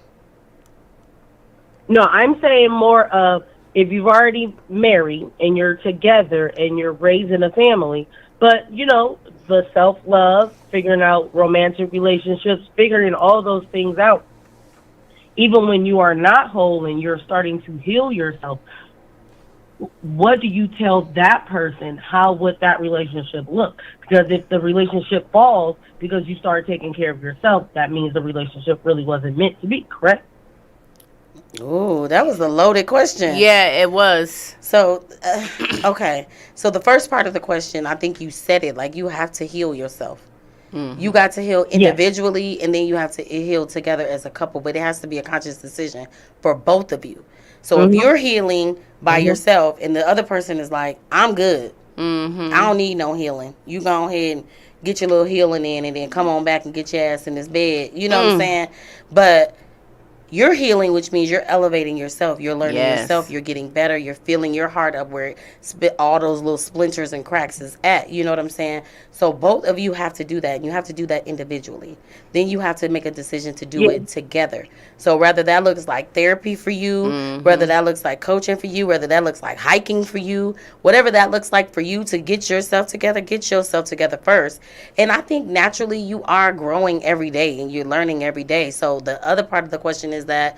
No, I'm saying more of if you've already married and you're together and you're raising a family, but, you know, the self-love, figuring out romantic relationships, figuring all those things out, even when you are not whole and you're starting to heal yourself, what do you tell that person? How would that relationship look? Because if the relationship falls because you started taking care of yourself, that means the relationship really wasn't meant to be, correct? Ooh, that was a loaded question. Yeah, it was. So, okay. So the first part of the question, I think you said it, like you have to heal yourself. You got to heal individually, and then you have to heal together as a couple, but it has to be a conscious decision for both of you. So if you're healing by yourself and the other person is like, I'm good, I don't need no healing, you go ahead and get your little healing in and then come on back and get your ass in this bed. You know what I'm saying? But you're healing, which means you're elevating yourself. You're learning yourself. You're getting better. You're filling your heart up where all those little splinters and cracks is at. You know what I'm saying? So both of you have to do that. And you have to do that individually. Then you have to make a decision to do it together. So whether that looks like therapy for you, whether that looks like coaching for you, whether that looks like hiking for you, whatever that looks like for you to get yourself together first. And I think naturally you are growing every day and you're learning every day. So the other part of the question is that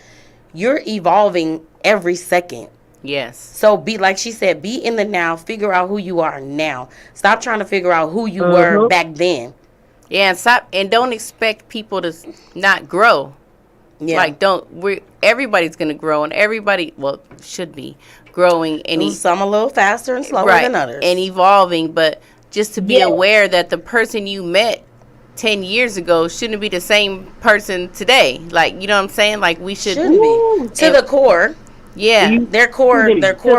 you're evolving every second. Yes. So be, like she said, be in the now, figure out who you are now. Stop trying to figure out who you were back then. Yeah, and don't expect people to not grow. Yeah. Like everybody's gonna grow, and everybody should be growing, and some a little faster and slower than others, and evolving. But just to be aware that the person you met 10 years ago shouldn't be the same person today. Like, you know what I'm saying? Like, we shouldn't be to the core. Yeah, their core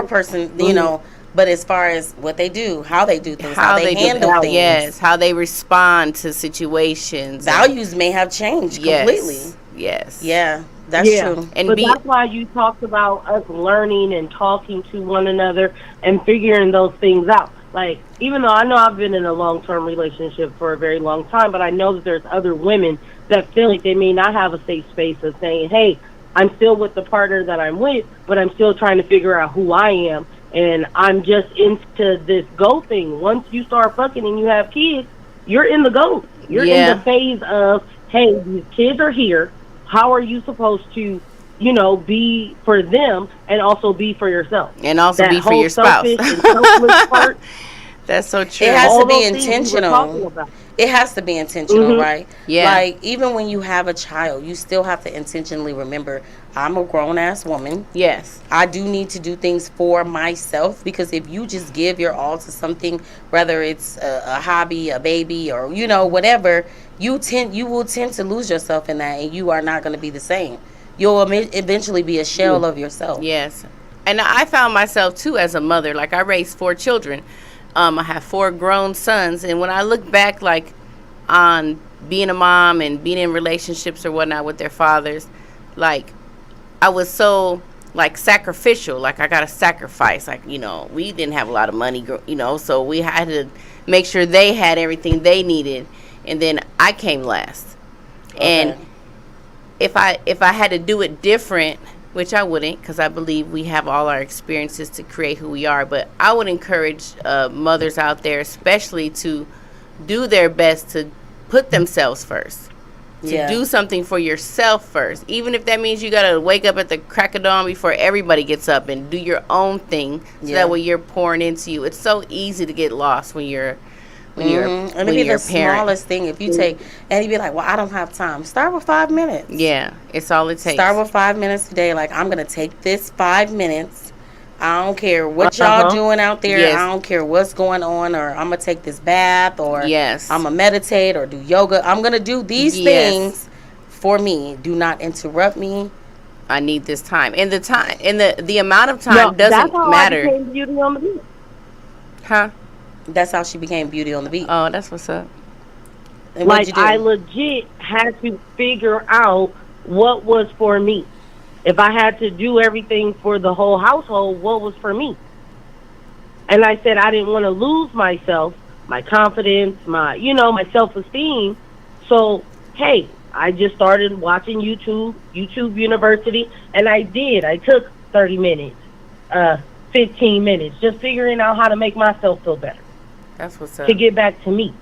person, you know. But as far as what they do, how they do things, how they handle things, how they respond to situations, values may have changed completely. Yes. Yeah, that's true. And that's why you talked about us learning and talking to one another and figuring those things out. Like, even though I know I've been in a long-term relationship for a very long time, but I know that there's other women that feel like they may not have a safe space of saying, hey, I'm still with the partner that I'm with, but I'm still trying to figure out who I am. And I'm just into this go thing. Once you start fucking and you have kids, you're in the go. You're in the phase of, hey, these kids are here. How are you supposed to, you know, be for them and also be for yourself? And also be for your spouse. Part, that's so true. It has to be intentional. It has to be intentional, right? Yeah. Like, even when you have a child, you still have to intentionally remember, I'm a grown-ass woman. Yes. I do need to do things for myself, because if you just give your all to something, whether it's a hobby, a baby, or, you know, whatever, you will tend to lose yourself in that, and you are not going to be the same. You'll eventually be a shell of yourself. Yes. And I found myself, too, as a mother. Like, I raised 4 children. I have 4 grown sons, and when I look back, like, on being a mom and being in relationships or whatnot with their fathers, like, I was so, like, sacrificial. Like, I got to sacrifice. Like, you know, we didn't have a lot of money, you know, so we had to make sure they had everything they needed, and then I came last. Okay. And if I had to do it different, which I wouldn't, because I believe we have all our experiences to create who we are, but I would encourage mothers out there especially to do their best to put themselves first, to do something for yourself first, even if that means you got to wake up at the crack of dawn before everybody gets up and do your own thing, so that way you're pouring into you. It's so easy to get lost when you're and it'd be the smallest thing. If you take, and you'd be like, well, I don't have time. Start with 5 minutes. Yeah, it's all it takes. Start with 5 minutes a day. Like, I'm going to take this 5 minutes I don't care what y'all doing out there. Yes. I don't care what's going on, or I'm going to take this bath, or Yes. I'm going to meditate or do yoga. I'm going to do these things for me. Do not interrupt me. I need this time. And the time, and the amount of time doesn't that's how matter. I became Beauty on the Beat. Huh? That's how she became Beauty on the Beat. Oh, that's what's up. And Like, I legit had to figure out what was for me. If I had to do everything for the whole household, what was for me? And I said I didn't want to lose myself, my confidence, my self-esteem. So, hey, I just started watching YouTube University, and I did. I took 30 minutes, 15 minutes, just figuring out how to make myself feel better. That's what's up. To get back to me.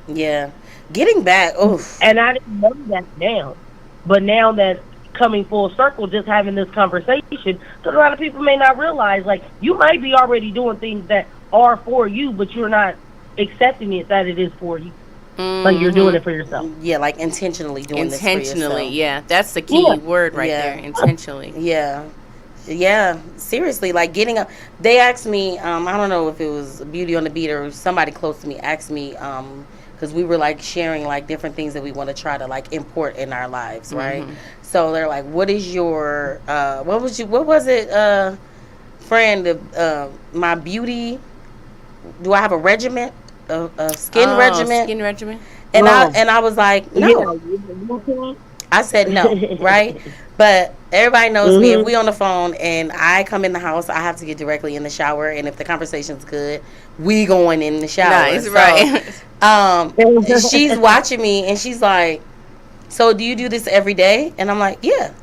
Yeah. Getting back. Oof. And I didn't know that now. But now that coming full circle, just having this conversation, because a lot of people may not realize, like, you might be already doing things that are for you, but you're not accepting it that it is for you. Like, you're doing it for yourself. Yeah, like intentionally doing this for yourself. Intentionally, yeah. That's the key word right there. Intentionally. Yeah. Yeah. Seriously, like getting up. They asked me, I don't know if it was Beauty on the Beat or somebody close to me asked me, because we were like sharing like different things that we want to try to like import in our lives, right? So they're like, what is your, what was it, friend, my beauty, do I have a regimen? A skin regimen? Skin regimen. And I was like, no. I said no, right? But everybody knows me. If we on the phone and I come in the house, I have to get directly in the shower. And if the conversation's good, we going in the shower. Nice, so, right. She's watching me and she's like, so do you do this every day? And I'm like, yeah.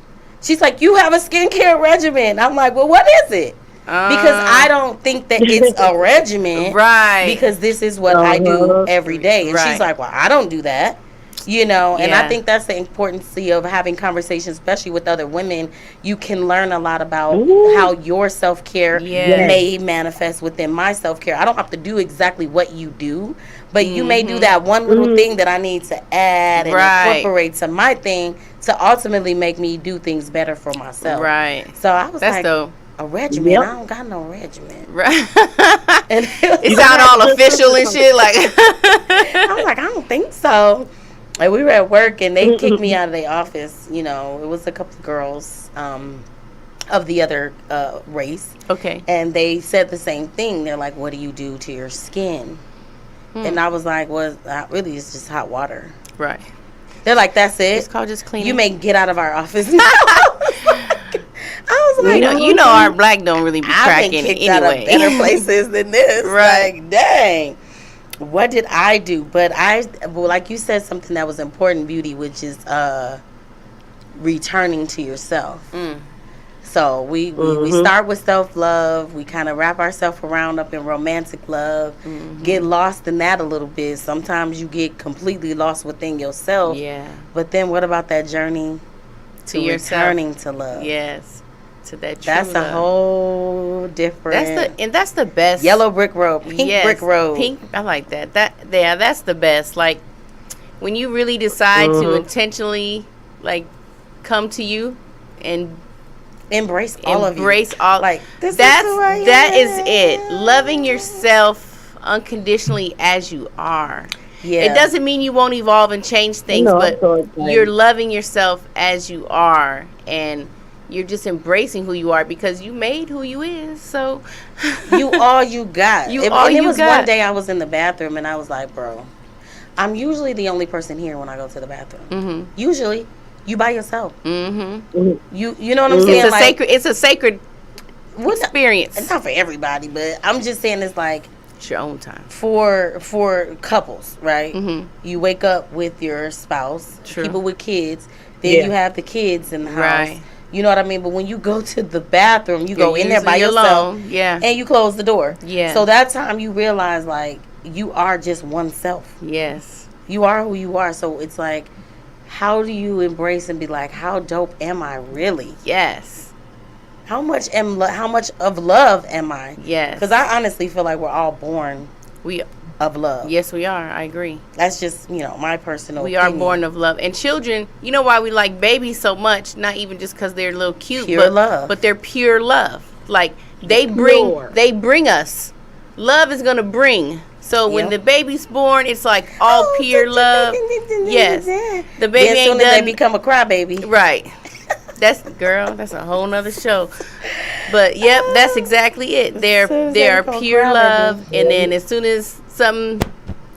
She's like, you have a skincare regimen. I'm like, well, what is it? Because I don't think that it's a regimen. Right. Because this is what I do every day. And she's like, well, I don't do that. You know, and I think that's the importance of having conversations, especially with other women. You can learn a lot about how your self-care may manifest within my self-care. I don't have to do exactly what you do, but you may do that one little thing that I need to add and incorporate to my thing to ultimately make me do things better for myself. Right. So I was that's like, dope. A regimen? I don't got no regimen. Right. And it sound all official and shit. Like I was like, I don't think so. And we were at work and they kicked me out of their office. You know, it was a couple of girls of the other race. Okay. And they said the same thing. They're like, what do you do to your skin? And I was like, well, really, it's just hot water. Right. They're like, that's it? It's called just cleaning. You may get out of our office now. I was like, you know our black don't really be cracking I've been kicked anyway. out of better places than this. Right. Like, dang. What did I do? But like you said, something that was important, Beauty, which is returning to yourself. So we start with self-love. We kind of wrap ourselves around up in romantic love. Get lost in that a little bit. Sometimes you get completely lost within yourself. Yeah. But then what about that journey to returning to love? Yes. To that true That's love. a whole different. That's the best. Yellow brick road, pink brick road. Pink. I like that. That's the best. Like when you really decide to intentionally like come to you and embrace all of you. Like this. That is it. Loving yourself unconditionally as you are. Yeah. It doesn't mean you won't evolve and change things, but you're loving yourself as you are, and you're just embracing who you are because you made who you is. So you all you got. It was one day I was in the bathroom and I was like, bro, I'm usually the only person here when I go to the bathroom. Usually, you by yourself. You know what I'm saying? It's a sacred experience. It's not for everybody, but I'm just saying it's like it's your own time for couples, right? You wake up with your spouse, people with kids, then you have the kids in the house. Right. You know what I mean? But when you go to the bathroom, you go in there by yourself. And you close the door. So that time you realize, like, you are just oneself. Yes. You are who you are. So it's like, how do you embrace and be like, how dope am I really? Yes. How much of love am I? Yes. Because I honestly feel like we're all born of love. Yes, we are. I agree. That's just, my personal opinion. We are born of love. And children, you know why we like babies so much? Not even just because they're a little cute. Pure love. But they're pure love. Like they bring us. Love is gonna bring. So when the baby's born, it's like all pure love. Yes, the baby ain't soon done. As they become a crybaby, right? That's a whole nother show. But yep, that's exactly it. They are pure love, and then as soon as something,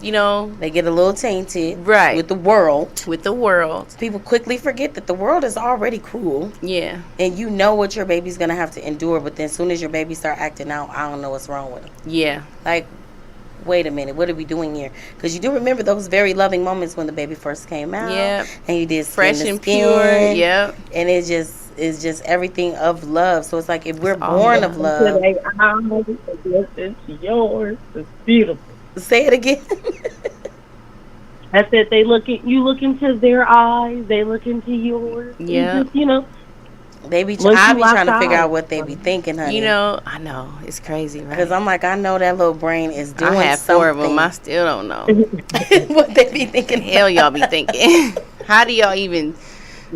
they get a little tainted, right, with the world. People quickly forget that the world is already cruel. Yeah, and you know what your baby's gonna have to endure. But then as soon as your baby start acting out, I don't know what's wrong with them. Yeah, like. Wait a minute, what are we doing here? Because you do remember those very loving moments when the baby first came out. Yeah. And you did fresh and pure. Yep. And it's just everything of love. So it's like if we're born of love. It's yours. It's beautiful. Say it again. I said you look into their eyes, they look into yours. Yeah. Just, I be trying to figure out what they be thinking, honey. I know. It's crazy, right? Because I'm like, I know that little brain is doing something. I have 4 of them. I still don't know. What they be thinking. Hell y'all be thinking. How do y'all even...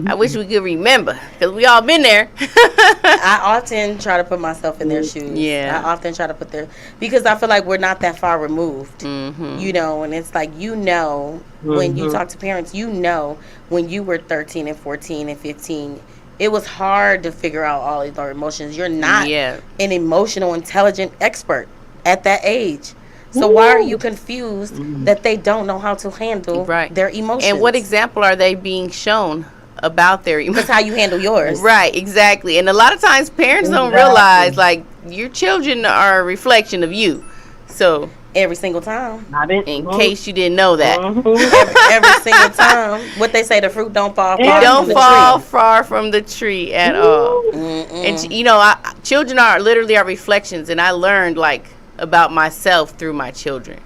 I wish we could remember. Because we all been there. I often try to put myself in their shoes. Yeah. I often try to put because I feel like we're not that far removed. Mm-hmm. And it's like, when you talk to parents, when you were 13 and 14 and 15... It was hard to figure out all of our emotions. You're not an emotional, intelligent expert at that age. So why are you confused that they don't know how to handle their emotions? And what example are they being shown about their emotions? That's how you handle yours. Right, exactly. And a lot of times parents don't realize, like, your children are a reflection of you. So... Every single time. In case you didn't know that. Every single time. What they say, the fruit don't fall far from the tree at all. And, children are literally our reflections. And I learned, like, about myself through my children.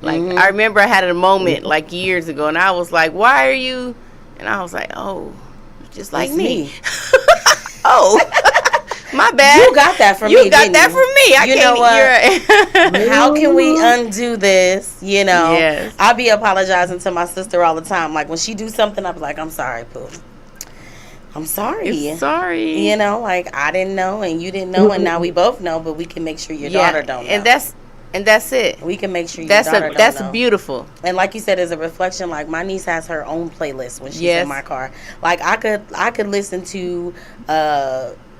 Like, I remember I had a moment, like, years ago. And I was like, why are you... And I was like, oh, just like me. Oh. My bad. You got that from me. You got that from me. Know what? How can we undo this? Yes. I'll be apologizing to my sister all the time. Like when she do something, I'll be like, I'm sorry, Pooh. I'm sorry. It's sorry. Like I didn't know and you didn't know and now we both know, but we can make sure your daughter don't know. And that's it. We can make sure your daughter don't know. That's beautiful. And like you said, as a reflection, like my niece has her own playlist when she's in my car. Like I could listen to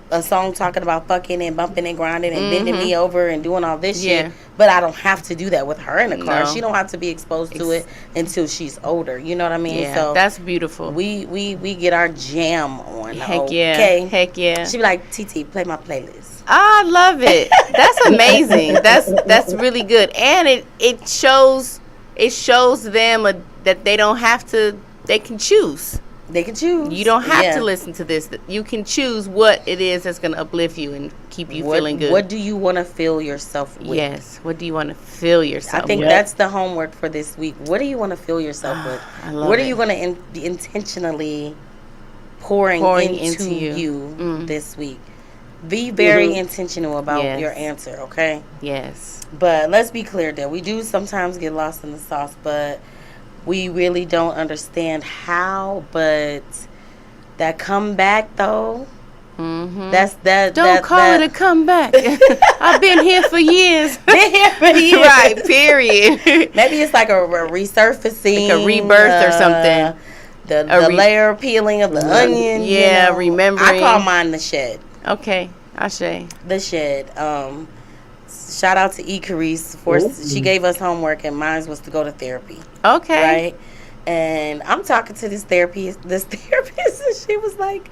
a song talking about fucking and bumping and grinding and bending me over and doing all this shit. But I don't have to do that with her in the car. No. She don't have to be exposed to it until she's older. You know what I mean? Yeah, so that's beautiful. We get our jam on. Heck yeah. Heck yeah. She be like, TT, play my playlist. I love it. That's amazing. That's really good. And it shows them that they don't have to, they can choose. They can choose. You don't have to listen to this. You can choose what it is that's going to uplift you and keep you feeling good. What do you want to fill yourself with? Yes. What do you want to fill yourself with? I think that's the homework for this week. What do you want to fill yourself with? What are you going to be intentionally pouring into you this week? Be very intentional about your answer, okay? Yes. But let's be clear that we do sometimes get lost in the sauce, but we really don't understand how. But that comeback, though, Don't call it a comeback. I've been here for years. Right, period. Maybe it's like a resurfacing. Like a rebirth or something. The layer peeling of the onion. Yeah, remembering. I call mine the shed. Okay, Ashe. The shed. Shout out to E. Carice. She gave us homework, and mine was to go to therapy. Okay. Right? And I'm talking to this therapist, and she was like,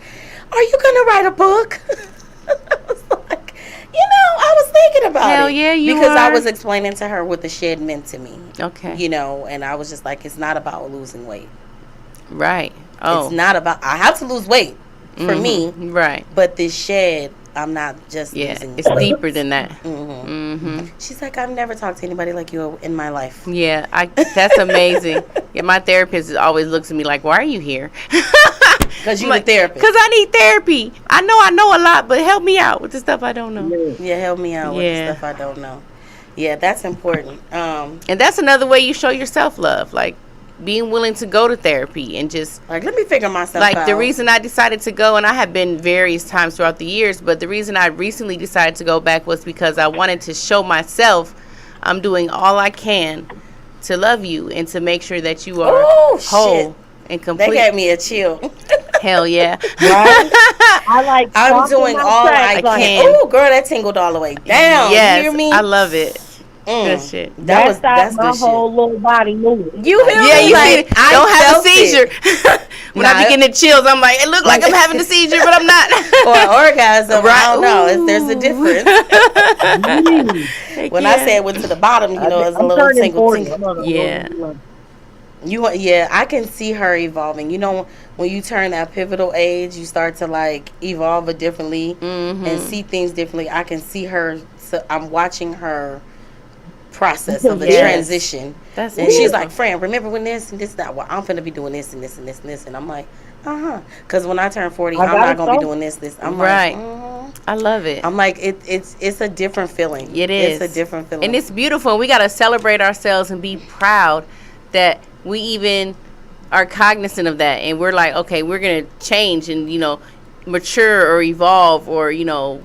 "Are you going to write a book?" I was like, I was thinking about it. Hell yeah, you Because are. I was explaining to her what the shed meant to me. Okay. And I was just like, it's not about losing weight. Right. Oh. It's not about, I have to lose weight for me. Right. But this shed, I'm not just losing it's weight. deeper than that. She's like, I've never talked to anybody like you in my life. Yeah, that's amazing. Yeah, my therapist always looks at me like, why are you here? Because you're a therapist. Because I need therapy. I know a lot, but help me out with the stuff I don't know. Yeah, help me out with the stuff I don't know. Yeah, that's important. And that's another way you show your self-love. Like, being willing to go to therapy and just like, let me figure myself like out. the reason I decided to go, and I have been various times throughout the years, but the reason I recently decided to go back was because I wanted to show myself I'm doing all I can to love you and to make sure that you are whole and complete. They gave me a chill. Hell yeah. Right? I like. I'm doing all I can. Oh, girl, that tingled all the way down. Yes, you hear me? I love it. Good shit. That's my good whole shit. little body moving. You feel Yeah, me? you Like, see, don't have a seizure. When I Nah, be getting the chills, I'm like, it look like I'm having a seizure, but I'm not. or orgasm. Right. I don't know. There's a difference. When I say it went to the bottom, you know, it's a little tingle. Yeah. Yeah, I can see her evolving. You know, when you turn that pivotal age, you start to like evolve it differently and see things differently. I can see her. So I'm watching her process of a transition. That's and she's like, Fran, remember when this and this, that? Well, I'm finna be doing this and this and this and this. And I'm like, because when I turn 40, I'm not gonna be doing this. I'm right. Like, I love it. I'm like, it's a different feeling. It is. It's a different feeling, and it's beautiful. We gotta celebrate ourselves and be proud that we even are cognizant of that, and we're like, okay, we're gonna change and mature or evolve or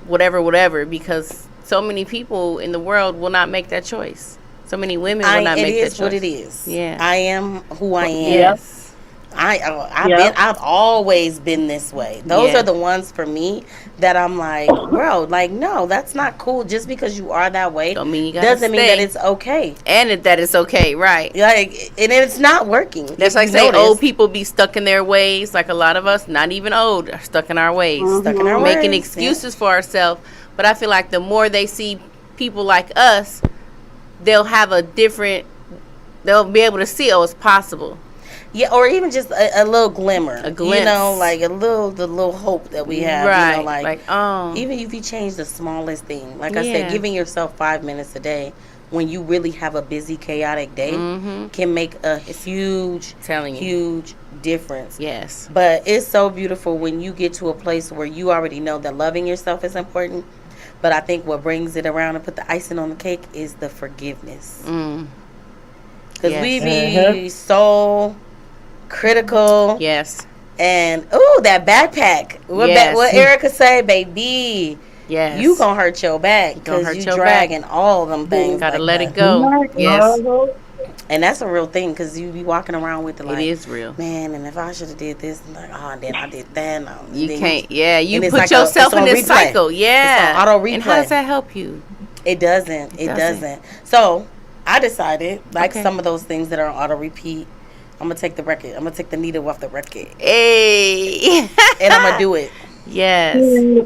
whatever, because so many people in the world will not make that choice. So many women will not make that choice. It is what it is. Yeah, I am who I am. Yes. I've always been this way. Those are the ones for me that I'm like, bro, like, no, that's not cool. Just because you are that way don't mean you gotta doesn't mean stay. that it's okay. And that it's okay, right? Like, and it's not working. That's like saying old people be stuck in their ways. Like a lot of us, not even old, are stuck in our ways, stuck in our making ways, excuses for ourselves. But I feel like the more they see people like us, they'll have they'll be able to see, it's possible. Yeah, or even just a little glimmer. A glimpse. Like the little hope that we have. Right. Like even if you change the smallest thing. Like I said, giving yourself 5 minutes a day when you really have a busy, chaotic day can make a huge difference. Yes. But it's so beautiful when you get to a place where you already know that loving yourself is important. But I think what brings it around and put the icing on the cake is the forgiveness. Because we be so critical. Yes. And that backpack. What Erica say, baby? Yes. You gonna hurt your back because you dragging all them things. Gotta like let that. it go. Yes. And that's a real thing because you be walking around with it like, it is real. Man, and if I should have did this, and like, then I did that. You can't. You put like yourself in this cycle. Yeah. It's on auto replay. And how does that help you? It doesn't. It doesn't. So I decided, some of those things that are on auto repeat, I'm gonna take the record. I'm gonna take the needle off the record. Hey. And I'm gonna do it. Yes.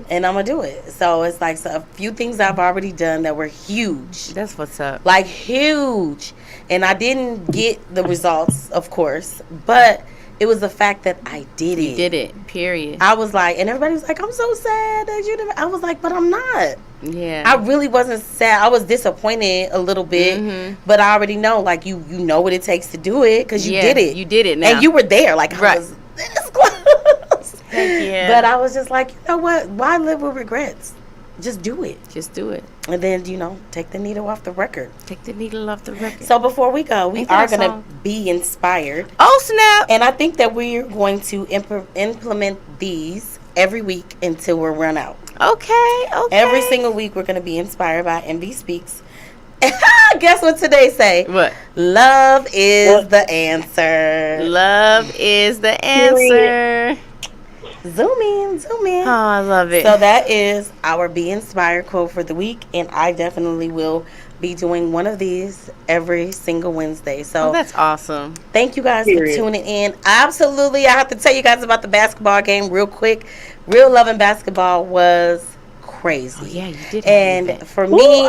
And I'm gonna do it. So it's like a few things I've already done that were huge. That's what's up. Like huge. And I didn't get the results, of course, but it was the fact that I did it. You did it. Period. I was like, and everybody was like, I'm so sad that you didn't. I was like, but I'm not. Yeah. I really wasn't sad. I was disappointed a little bit, but I already know, like, you know what it takes to do it because you did it. You did it now. And you were there. Like, I was this close. Heck yeah. But I was just like, you know what? Why live with regrets? Just do it. Just do it. And then, take the needle off the record. Take the needle off the record. So before we go, we are going to be inspired. Oh, snap. And I think that we're going to implement these every week until we're run out. Okay. Every single week we're going to be inspired by MB Speaks. Guess what today say? What? Love is the answer. Love is the answer. Zoom in. Oh, I love it. So that is our Be Inspired quote for the week, and I definitely will be doing one of these every single Wednesday. So that's awesome. Thank you guys for tuning in. Absolutely. I have to tell you guys about the basketball game real quick. Real Love and Basketball was crazy. Oh, yeah, you did. And for me,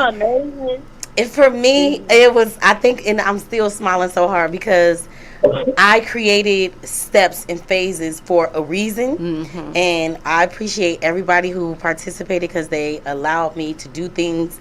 it was, I think, and I'm still smiling so hard because I created steps and phases for a reason, and I appreciate everybody who participated because they allowed me to do things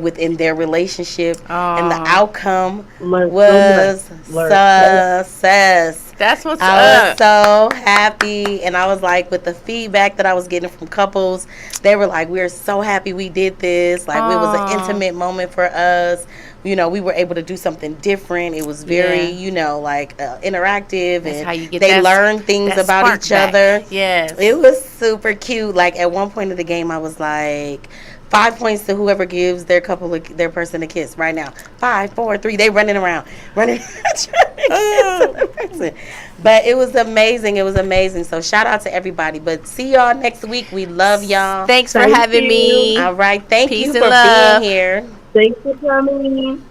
within their relationship, and the outcome was success. That's what's I was so happy, and I was like, with the feedback that I was getting from couples, they were like, we're so happy we did this. Like, it was an intimate moment for us. we were able to do something different. It was very, interactive. That's and how you get they learned things about each other. Yes. It was super cute. Like, at one point of the game, I was like, 5 points to whoever gives their person a kiss right now. 5, 4, 3. They running around trying to kiss the person. But it was amazing. It was amazing. So shout out to everybody. But see y'all next week. We love y'all. Thanks for having me. All right. Thank Peace you and for love. being here. Thanks for coming.